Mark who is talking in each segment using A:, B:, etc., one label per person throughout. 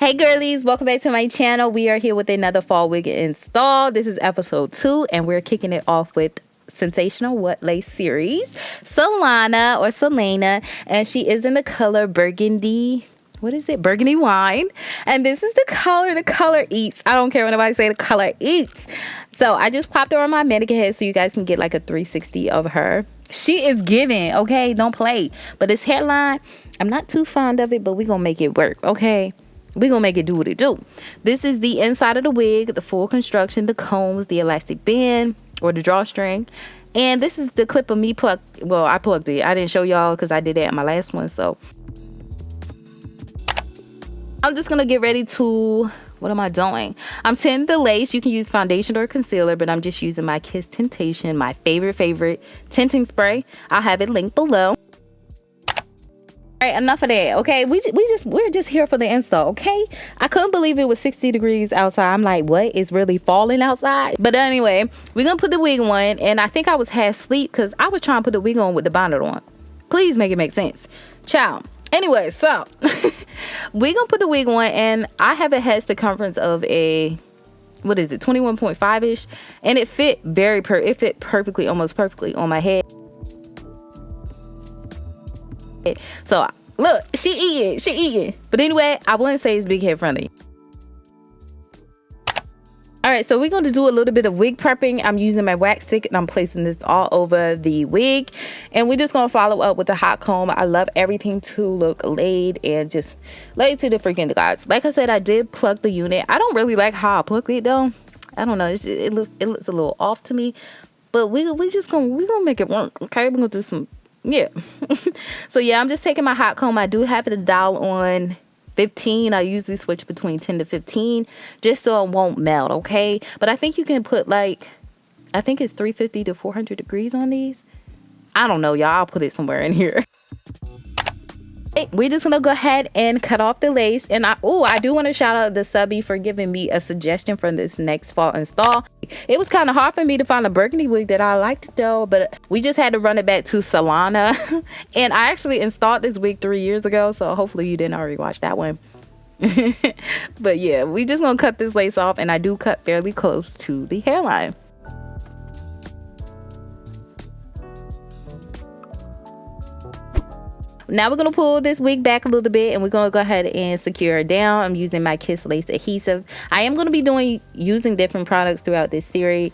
A: Hey girlies, welcome back to my channel. We are here with another fall wig install. This is episode 2 and we're kicking it off with Sensational What Lace series, Solana or Solana, and she is in the color Burgundy. What is it? Burgundy wine. And this is the color eats. I don't care when anybody say the color eats. So I just popped her on my mannequin head so you guys can get like a 360 of her. She is giving, okay? Don't play. But this hairline, I'm not too fond of it, but we're going to make it work, okay? We're going to make it do what it do. This is the inside of the wig, the full construction, the combs, the elastic band or the drawstring. And this is the clip of me plucked. Well, I plucked it. I didn't show y'all because I did that in my last one. So I'm just going to get ready to... What am I doing? I'm tinting the lace. You can use foundation or concealer, but I'm just using my Kiss Temptation, my favorite tinting spray. I'll have it linked below. All right, enough of that, okay? We're just here for the install, okay? I couldn't believe it was 60 degrees outside. I'm like, what? It's really falling outside? But anyway, we're gonna put the wig on, and I think I was half asleep because I was trying to put the wig on with the bonnet on. Please make it make sense. Ciao. Anyway, so we're gonna put the wig on, and I have a head circumference of a, what is it, 21.5-ish, and it fit perfectly, almost perfectly on my head. So look, she eating. But anyway, I wouldn't say it's big head friendly. All right, so we're going to do a little bit of wig prepping. I'm using my wax stick and I'm placing this all over the wig, and we're just going to follow up with a hot comb. I love everything to look laid and just laid to the freaking gods. Like I said, I did plug the unit. I don't really like how I plugged it though. I don't know, it looks a little off to me, but we're gonna make it work, okay? We're gonna do some, yeah. So yeah, I'm just taking my hot comb. I do have the dial on 15. I usually switch between 10 to 15 just so it won't melt, okay? But I think you can put like, I think it's 350 to 400 degrees on these. I don't know, y'all. I'll put it somewhere in here. We're just gonna go ahead and cut off the lace, and I do want to shout out the subby for giving me a suggestion for this next fall install. It was kind of hard for me to find a burgundy wig that I liked though, but we just had to run it back to Solana. And I actually installed this wig 3 years ago, so hopefully you didn't already watch that one. But yeah, we just gonna cut this lace off, and I do cut fairly close to the hairline. Now we're going to pull this wig back a little bit, and we're going to go ahead and secure it down. I'm using my Kiss Lace adhesive. I am going to be using different products throughout this series.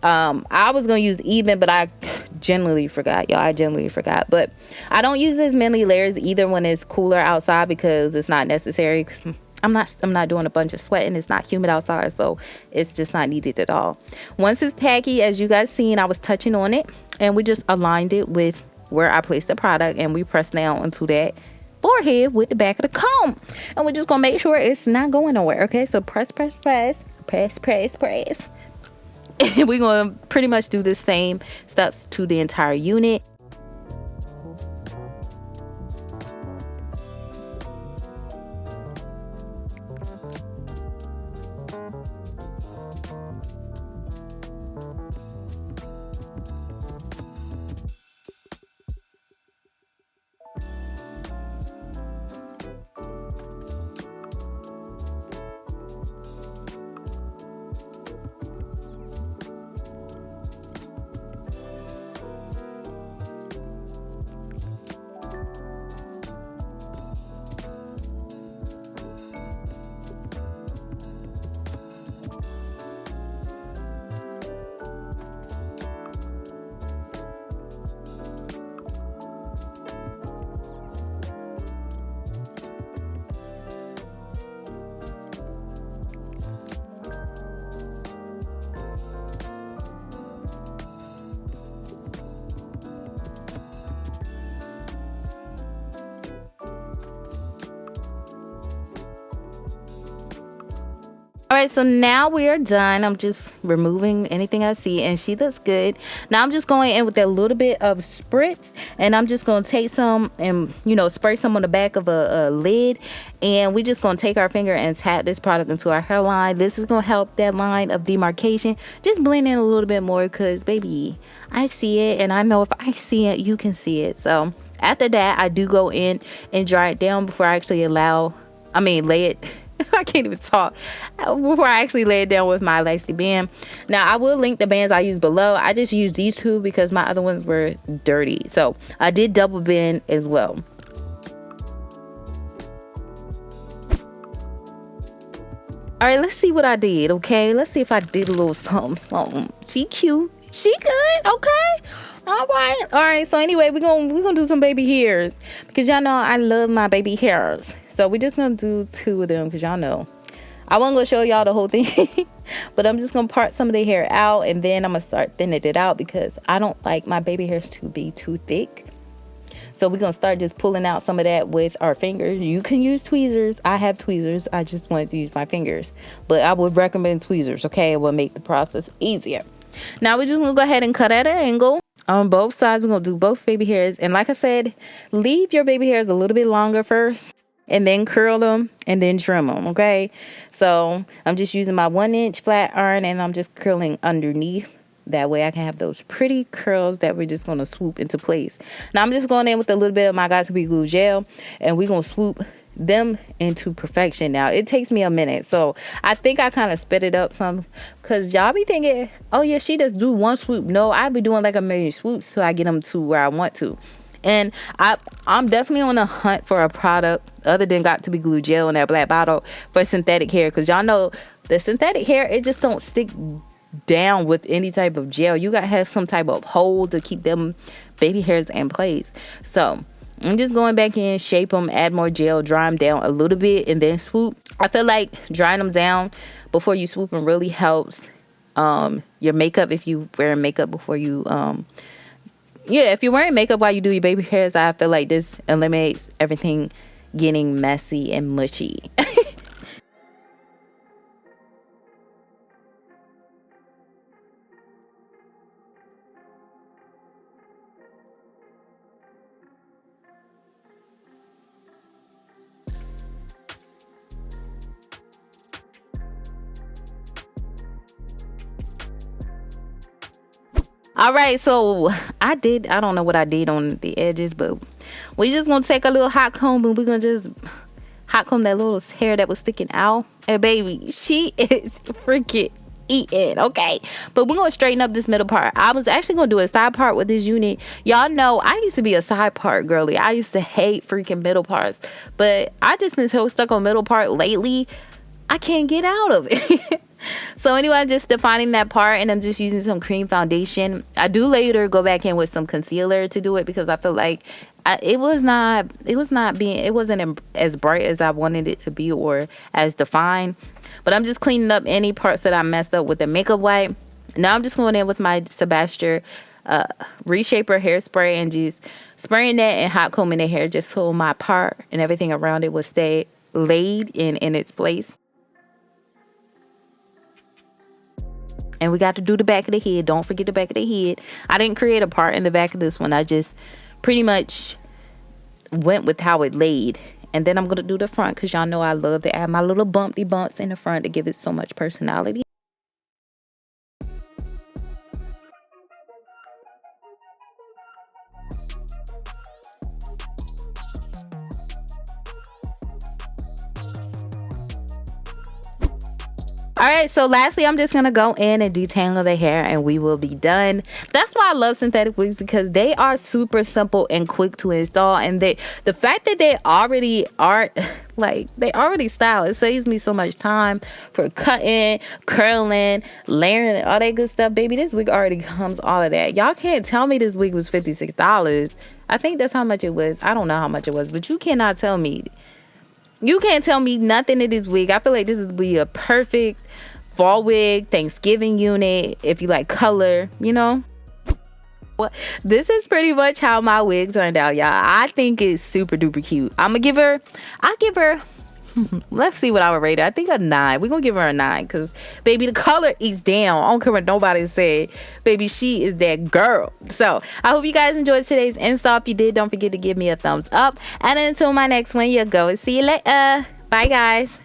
A: I was going to use even, but I generally forgot, y'all. I generally forgot. But I don't use as many layers either when it's cooler outside because it's not necessary. Because I'm not doing a bunch of sweating. It's not humid outside, so it's just not needed at all. Once it's tacky, as you guys seen, I was touching on it, and we just aligned it with where I placed the product, and we press down into that forehead with the back of the comb, and we're just gonna make sure it's not going nowhere, okay? So press. And we're gonna pretty much do the same steps to the entire unit. All right, so now we are done. I'm just removing anything I see, and she looks good. Now I'm just going in with a little bit of spritz, and I'm just going to take some and, you know, spray some on the back of a lid, and we're just going to take our finger and tap this product into our hairline. This is going to help that line of demarcation just blend in a little bit more, because baby, I see it, and I know if I see it, you can see it. So after that, I do go in and dry it down before I actually lay it I can't even talk before I actually lay it down with my elastic band. Now I will link the bands I use below. I just used these two because my other ones were dirty, so I did double band as well. All right, let's see what I did. Okay, let's see if I did a little something. She cute, she good. Okay, all right. So anyway, we're gonna do some baby hairs because y'all know I love my baby hairs. So we're just gonna do 2 of them because y'all know I wasn't gonna show y'all the whole thing, but I'm just gonna part some of the hair out and then I'm gonna start thinning it out because I don't like my baby hairs to be too thick. So we're gonna start just pulling out some of that with our fingers. You can use tweezers. I have tweezers. I just wanted to use my fingers, but I would recommend tweezers. Okay, it will make the process easier. Now we're just gonna go ahead and cut at an angle on both sides. We're gonna do both baby hairs, and like I said, leave your baby hairs a little bit longer first and then curl them and then trim them. Okay, so I'm just using my 1-inch flat iron and I'm just curling underneath. That way I can have those pretty curls that we're just going to swoop into place. Now I'm just going in with a little bit of my got2b glue gel and we're going to swoop them into perfection. Now it takes me a minute, so I think I kind of sped it up some because y'all be thinking, oh yeah, she just do 1 swoop. No, I be doing like a million swoops till I get them to where I want to. And I'm definitely on a hunt for a product other than got2b glue gel in that black bottle for synthetic hair, because y'all know the synthetic hair, it just don't stick down with any type of gel. You gotta have some type of hold to keep them baby hairs in place. So I'm just going back in, shape them, add more gel, dry them down a little bit, and then swoop. I feel like drying them down before you swoop them really helps your makeup. If you wear makeup before you if you're wearing makeup while you do your baby hairs, I feel like this eliminates everything getting messy and mushy. All right, so I don't know what I did on the edges, but we're just gonna take a little hot comb and we're gonna just hot comb that little hair that was sticking out. And baby, she is freaking eating, okay? But we're gonna straighten up this middle part. I was actually gonna do a side part with this unit. Y'all know I used to be a side part girly. I used to hate freaking middle parts, but I just been so stuck on middle part lately, I can't get out of it. So anyway, I'm just defining that part and I'm just using some cream foundation. I do later go back in with some concealer to do it because I feel like it wasn't as bright as I wanted it to be or as defined. But I'm just cleaning up any parts that I messed up with the makeup wipe. Now I'm just going in with my Sebastian reshaper hairspray and just spraying that and hot combing the hair just so my part and everything around it will stay laid in its place. And we got to do the back of the head. Don't forget the back of the head. I didn't create a part in the back of this one. I just pretty much went with how it laid. And then I'm going to do the front because y'all know I love to add my little bumpy bumps in the front to give it so much personality. All right, so lastly, I'm just going to go in and detangle the hair and we will be done. That's why I love synthetic wigs, because they are super simple and quick to install. And the fact that they already are, like, they already style, it saves me so much time for cutting, curling, layering, all that good stuff. Baby, this wig already comes all of that. Y'all can't tell me this wig was $56. I think that's how much it was. I don't know how much it was, but you cannot tell me. You can't tell me nothing in this wig. I feel like this is be a perfect fall wig, Thanksgiving unit, if you like color, you know. Well, this is pretty much how my wig turned out, y'all. I think it's super duper cute. I'll give her let's see what I would rate her. I think a 9. We're gonna give her a 9 because baby, the color is down. I don't care what nobody said. Baby, she is that girl. So I hope you guys enjoyed today's install. If you did, don't forget to give me a thumbs up. And until my next one, you go and see you later. Bye guys.